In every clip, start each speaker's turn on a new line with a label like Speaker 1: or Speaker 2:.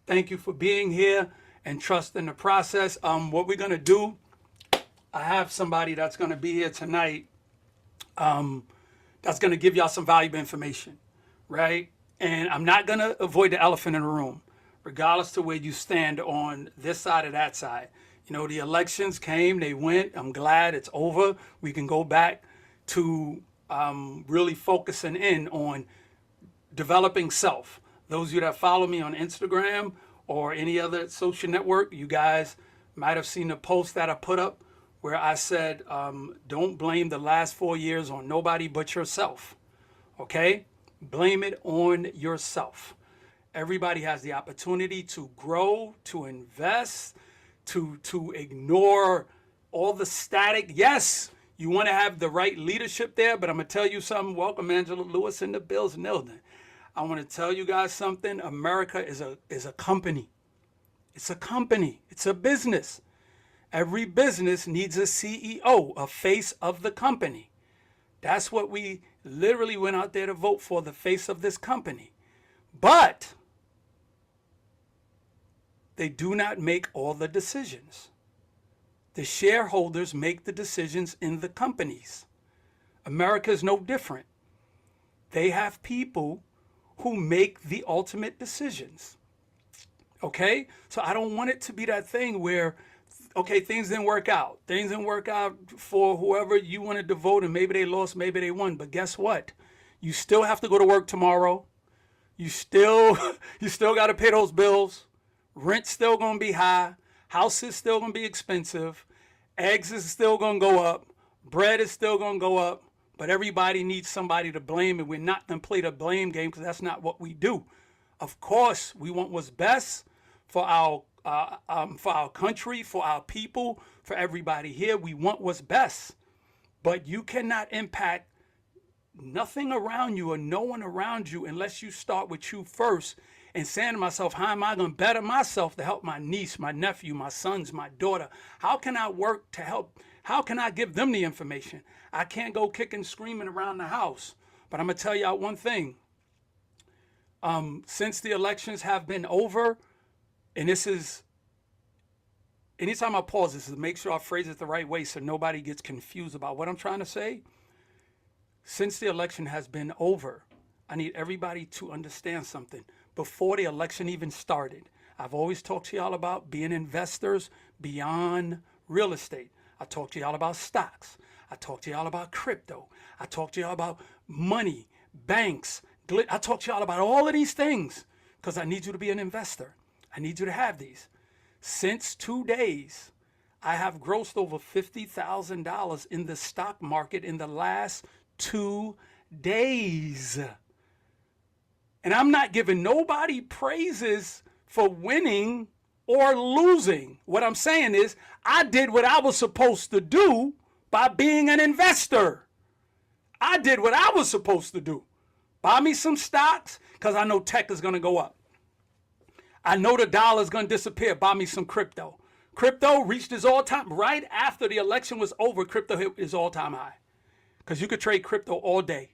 Speaker 1: Thank you for being here and trusting the process. What we're going to do, I have somebody that's going to be here tonight that's going to give y'all some valuable information, right? And I'm not going to avoid the elephant in the room, regardless to where you stand on this side or that side. You know, the elections came, they went. I'm glad it's over. We can go back to really focusing in on developing self. Those of you that follow me on Instagram or any other social network, you guys might have seen the post that I put up where I said, don't blame the last 4 years on nobody but yourself. Okay? Blame it on yourself. Everybody has the opportunity to grow, to invest, to ignore all the static. Yes, you want to have the right leadership there, but I'm going to tell you something. Welcome, Angela Lewis and the Bills Nilden. I want to tell you guys something. America is a company. It's a company. It's a business. Every business needs a CEO, a face of the company. That's what we literally went out there to vote for, the face of this company. But they do not make all the decisions. The shareholders make the decisions in the companies. America is no different. They have people who make the ultimate decisions. Okay? So I don't want it to be that thing where, okay, things didn't work out. Things didn't work out for whoever you wanted to vote, and maybe they lost, maybe they won. But guess what? You still have to go to work tomorrow. You still got to pay those bills. Rent's still going to be high. House is still going to be expensive. Eggs is still going to go up. Bread is still going to go up. But everybody needs somebody to blame, and we're not going to play the blame game because that's not what we do. Of course, we want what's best for our country, for our people, for everybody here. We want what's best. But you cannot impact nothing around you or no one around you unless you start with you first and saying to myself, how am I going to better myself to help my niece, my nephew, my sons, my daughter? How can I work to help? How can I give them the information? I can't go kicking, screaming around the house. But I'm going to tell y'all one thing. Since the elections have been over, and this is, anytime I pause, this is to make sure I phrase it the right way so nobody gets confused about what I'm trying to say. Since the election has been over, I need everybody to understand something. Before the election even started, I've always talked to y'all about being investors beyond real estate. I talked to y'all about stocks. I talked to y'all about crypto. I talked to y'all about money, banks. I talked to y'all about all of these things because I need you to be an investor. I need you to have these. Since 2 days, I have grossed over $50,000 in the stock market in the last 2 days. And I'm not giving nobody praises for winning or losing. What I'm saying is I did what I was supposed to do by being an investor. I did what I was supposed to do. Buy me some stocks because I know tech is going to go up. I know the dollar is going to disappear. Buy me some crypto. Crypto reached its all-time, right after the election was over, crypto hit its all-time high. Because you could trade crypto all day.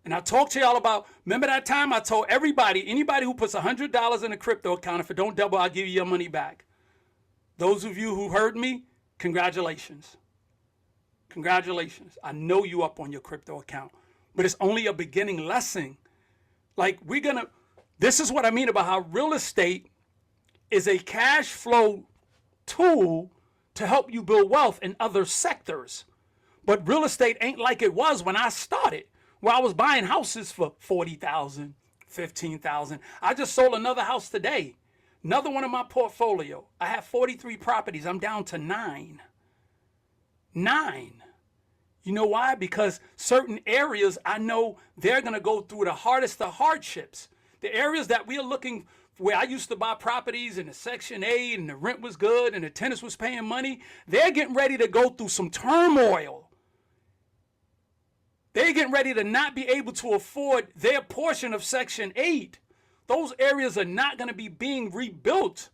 Speaker 1: And I talked to y'all about, remember that time I told everybody, anybody who puts $100 in a crypto account, if it don't double, I'll give you your money back. Those of you who heard me, congratulations. Congratulations. I know you up on your crypto account. But it's only a beginning lesson. Like this is what I mean about how real estate is a cash flow tool to help you build wealth in other sectors. But real estate ain't like it was when I started, where I was buying houses for $40,000, $15,000. I just sold another house today. Another one in my portfolio. I have 43 properties. I'm down to 9. 9. You know why? Because certain areas, I know they're going to go through the hardest of hardships. The areas that we are looking, where I used to buy properties in the Section 8 and the rent was good and the tenants was paying money, they're getting ready to go through some turmoil. They're getting ready to not be able to afford their portion of Section 8. Those areas are not going to be being rebuilt.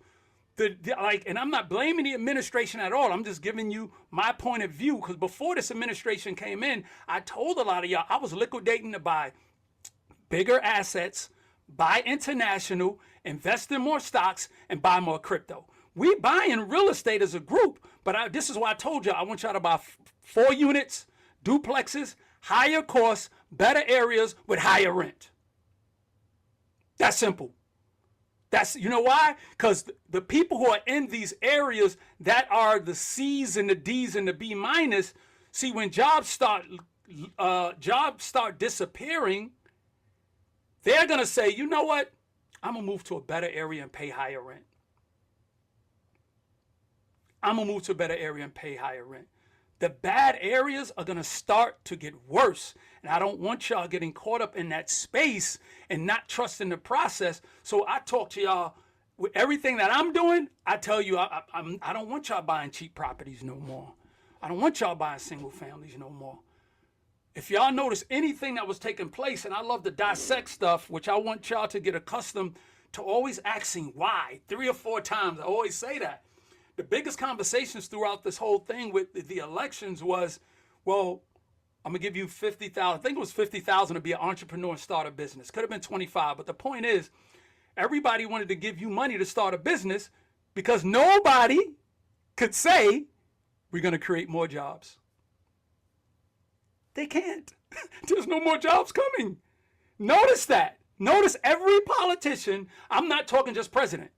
Speaker 1: And I'm not blaming the administration at all. I'm just giving you my point of view, because before this administration came in, I told a lot of y'all I was liquidating to buy bigger assets, buy international, invest in more stocks, and buy more crypto. We buying real estate as a group, but this is why I told you I want y'all to buy 4 units, duplexes, higher costs, better areas with higher rent. That's simple. You know why? Because the people who are in these areas that are the C's and the D's and the B minus, see, when jobs start disappearing, they're going to say, you know what? I'm going to move to a better area and pay higher rent. I'm going to move to a better area and pay higher rent. The bad areas are going to start to get worse. And I don't want y'all getting caught up in that space and not trusting the process. So I talk to y'all with everything that I'm doing. I tell you, I don't want y'all buying cheap properties no more. I don't want y'all buying single families no more. If y'all notice anything that was taking place, and I love to dissect stuff, which I want y'all to get accustomed to always asking why 3 or 4 times. I always say that. The biggest conversations throughout this whole thing with the elections was, well, I'm going to give you $50,000. I think it was $50,000 to be an entrepreneur and start a business. Could have been 25, but the point is, everybody wanted to give you money to start a business because nobody could say, we're going to create more jobs. They can't. There's no more jobs coming. Notice that. Notice every politician, I'm not talking just president.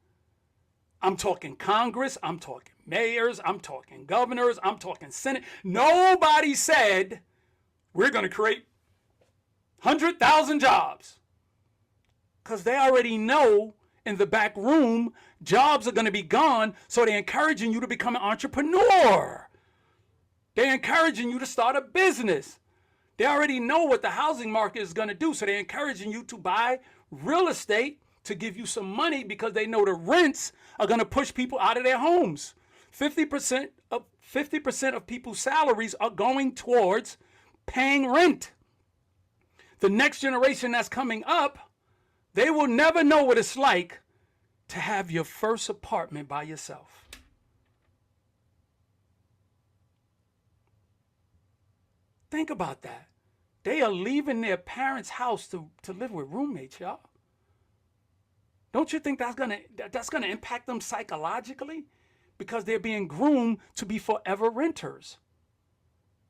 Speaker 1: I'm talking Congress, I'm talking mayors, I'm talking governors, I'm talking Senate. Nobody said we're going to create 100,000 jobs. Because they already know in the back room, jobs are going to be gone, so they're encouraging you to become an entrepreneur. They're encouraging you to start a business. They already know what the housing market is going to do, so they're encouraging you to buy real estate to give you some money because they know the rents are going to push people out of their homes. 50% of people's salaries are going towards paying rent. The next generation that's coming up, they will never know what it's like to have your first apartment by yourself. Think about that. They are leaving their parents' house to live with roommates, y'all. Don't you think that's gonna impact them psychologically? Because they're being groomed to be forever renters.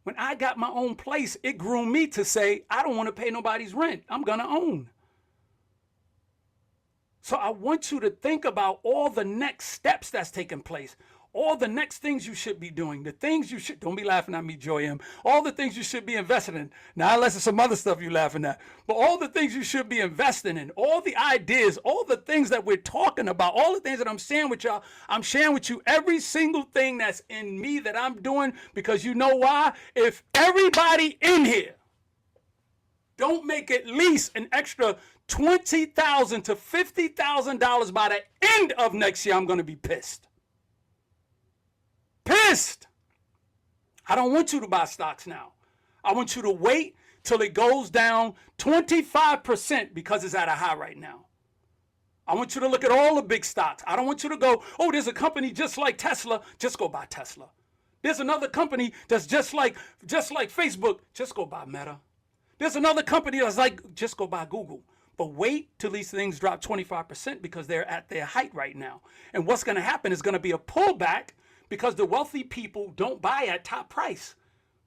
Speaker 1: When I got my own place, it groomed me to say, I don't want to pay nobody's rent. I'm gonna own. So I want you to think about all the next steps that's taking place. All the next things you should be doing, the things you should, don't be laughing at me, Joy M. All the things you should be investing in. Now, unless it's some other stuff you're laughing at, but all the things you should be investing in, all the ideas, all the things that we're talking about, all the things that I'm sharing with y'all, I'm sharing with you every single thing that's in me that I'm doing, because you know why? If everybody in here don't make at least an extra $20,000 to $50,000 by the end of next year, I'm going to be pissed. Pissed. I don't want you to buy stocks now. I want you to wait till it goes down 25% because it's at a high right now. I want you to look at all the big stocks. I don't want you to go, oh, there's a company just like Tesla. Just go buy Tesla. There's another company that's just like Facebook. Just go buy Meta. There's another company that's like, just go buy Google. But wait till these things drop 25% because they're at their height right now. And what's going to happen is going to be a pullback because the wealthy people don't buy at top price.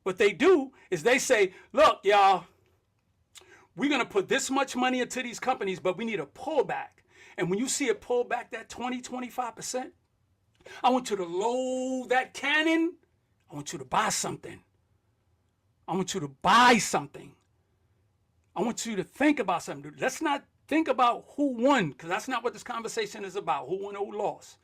Speaker 1: What they do is they say, look, y'all, we're going to put this much money into these companies, but we need a pullback. And when you see a pullback that 25%, I want you to load that cannon. I want you to buy something. I want you to buy something. I want you to think about something. Let's not think about who won, because that's not what this conversation is about, who won or who lost.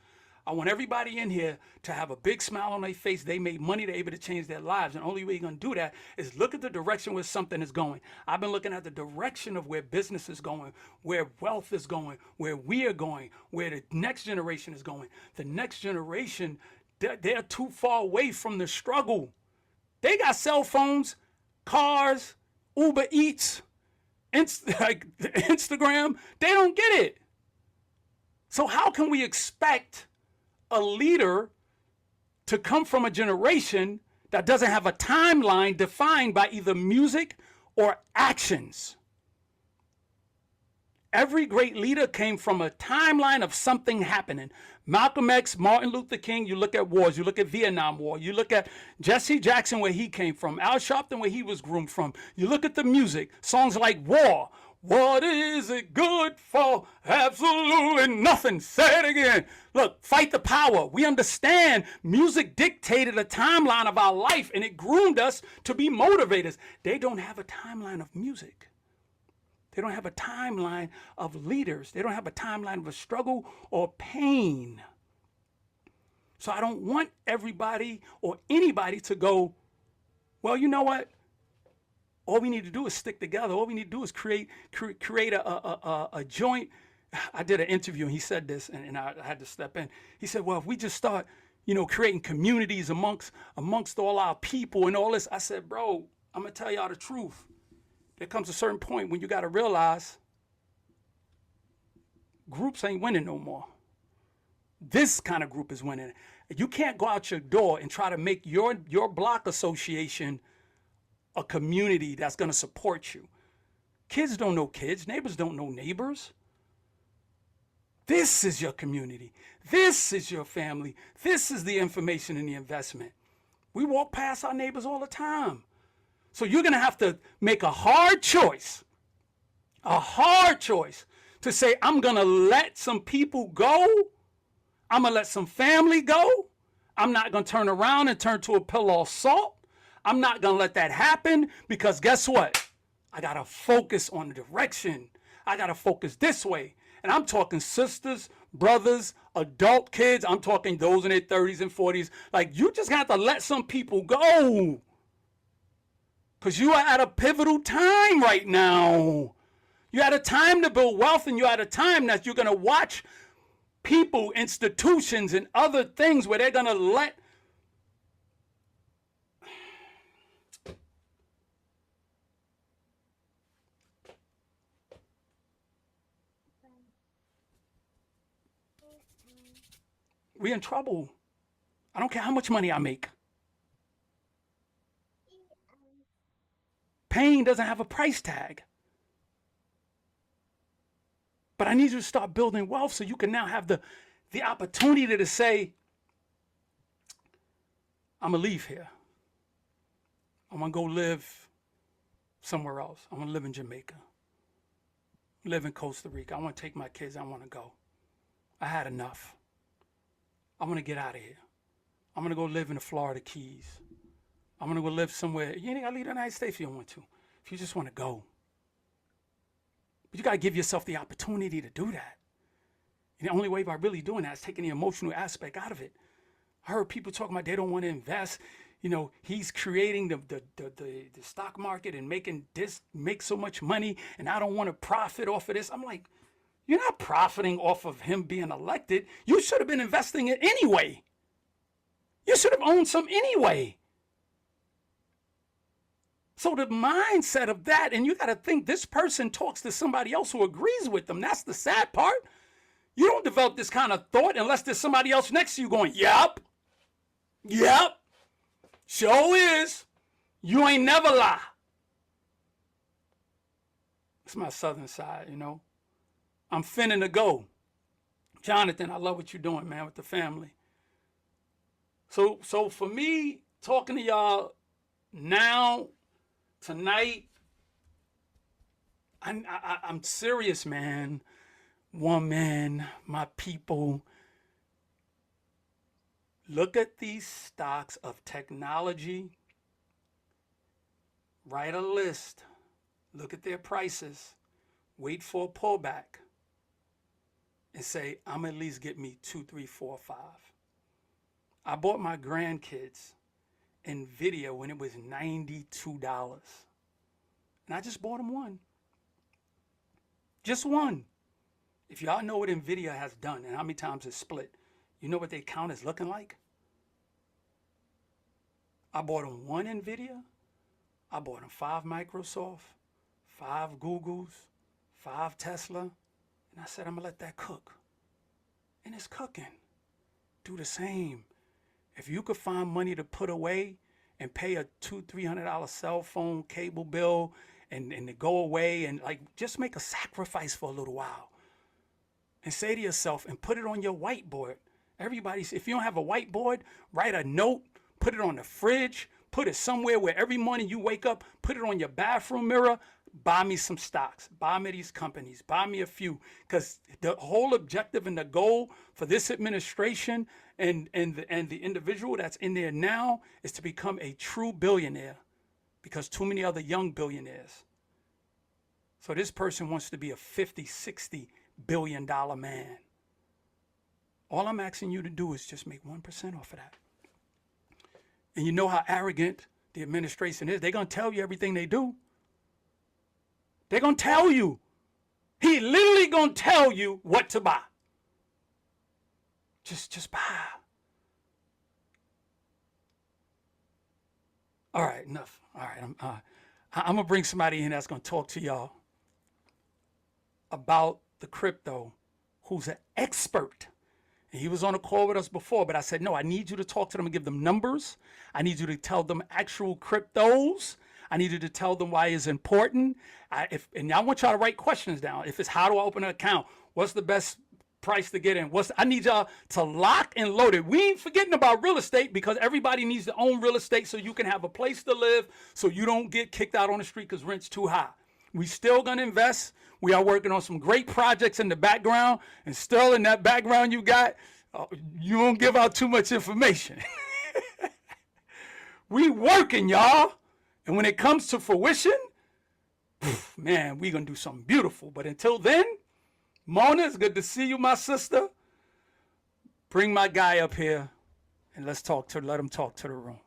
Speaker 1: I want everybody in here to have a big smile on their face. They made money. They're able to change their lives. And the only way you're going to do that is look at the direction where something is going. I've been looking at the direction of where business is going, where wealth is going, where we are going, where the next generation is going. The next generation, they're too far away from the struggle. They got cell phones, cars, Uber Eats, Instagram. They don't get it. So how can we expect a leader to come from a generation that doesn't have a timeline defined by either music or actions? Every great leader came from a timeline of something happening. Malcolm X, Martin Luther King, you look at wars, you look at Vietnam War, you look at Jesse Jackson, where he came from, Al Sharpton, where he was groomed from. You look at the music, songs like War. What is it good for? Absolutely nothing. Say it again. Look, Fight the Power. We understand music dictated a timeline of our life, and it groomed us to be motivators. They don't have a timeline of music. They don't have a timeline of leaders. They don't have a timeline of a struggle or pain. So I don't want everybody or anybody to go, well, you know what? All we need to do is stick together. All we need to do is create a joint. I did an interview and he said this, and I had to step in. He said, well, if we just start, creating communities amongst all our people and all this. I said, bro, I'm going to tell y'all the truth. There comes a certain point when you got to realize groups ain't winning no more. This kind of group is winning. You can't go out your door and try to make your block association a community that's going to support you. Kids don't know kids. Neighbors don't know neighbors. This is your community. This is your family. This is the information and the investment. We walk past our neighbors all the time. So you're going to have to make a hard choice to say, I'm going to let some people go. I'm going to let some family go. I'm not going to turn around and turn to a pillar of salt. I'm not going to let that happen because guess what? I got to focus on the direction. I got to focus this way. And I'm talking sisters, brothers, adult kids. I'm talking those in their 30s and 40s. Like, you just got to let some people go. Because you are at a pivotal time right now. You're at a time to build wealth, and you're at a time that you're going to watch people, institutions, and other things where they're going to let we in trouble. I don't care how much money I make. Pain doesn't have a price tag. But I need you to start building wealth so you can now have the opportunity to say, I'm going to leave here. I'm going to go live somewhere else. I want to live in Jamaica. Live in Costa Rica. I want to take my kids. I want to go. I had enough. I want to get out of here. I'm going to go live in the Florida Keys. I'm going to go live somewhere. You ain't got to leave the United States if you don't want to. If you just want to go. But you got to give yourself the opportunity to do that. And the only way by really doing that is taking the emotional aspect out of it. I heard people talking about they don't want to invest. He's creating the stock market and make so much money, and I don't want to profit off of this. I'm like, you're not profiting off of him being elected. You should have been investing it anyway. You should have owned some anyway. So the mindset of that, and you got to think this person talks to somebody else who agrees with them. That's the sad part. You don't develop this kind of thought unless there's somebody else next to you going, yep, sure is. You ain't never lie. It's my southern side, I'm finna to go. Jonathan, I love what you're doing, man, with the family. So for me, talking to y'all now, tonight, I'm serious, man. Woman, my people. Look at these stocks of technology. Write a list. Look at their prices. Wait for a pullback. And say, I'm at least get me 2, 3, 4, 5. I bought my grandkids NVIDIA when it was $92. And I just bought them one. Just one. If y'all know what NVIDIA has done and how many times it's split, you know what their count is looking like? I bought them one NVIDIA. I bought them 5 Microsoft, 5 Googles, 5 Tesla. And I said, I'm going to let that cook. And it's cooking. Do the same. If you could find money to put away and pay a $200-$300 cell phone cable bill and to go away and like just make a sacrifice for a little while and say to yourself and put it on your whiteboard. Everybody, if you don't have a whiteboard, write a note, put it on the fridge, put it somewhere where every morning you wake up, put it on your bathroom mirror. Buy me some stocks, buy me these companies, buy me a few, because the whole objective and the goal for this administration and the individual that's in there now is to become a true billionaire, because too many other young billionaires. So this person wants to be a 50, 60 billion dollar man. All I'm asking you to do is just make 1% off of that. And you know how arrogant the administration is. They're going to tell you everything they do. They're going to tell you. He literally going to tell you what to buy. Just buy. All right, enough. All right, I'm going to bring somebody in that's going to talk to y'all about the crypto, who's an expert. And he was on a call with us before, but I said, no, I need you to talk to them and give them numbers. I need you to tell them actual cryptos. I need you to tell them why it's important. And I want y'all to write questions down. If it's how do I open an account? What's the best price to get in? I need y'all to lock and load it. We ain't forgetting about real estate, because everybody needs to own real estate so you can have a place to live, so you don't get kicked out on the street because rent's too high. We still gonna invest. We are working on some great projects in the background, and still in that background you got, you won't give out too much information. We working, y'all. And when it comes to fruition, man, we gonna do something beautiful. But until then, Mona, it's good to see you, my sister. Bring my guy up here and let him talk to the room.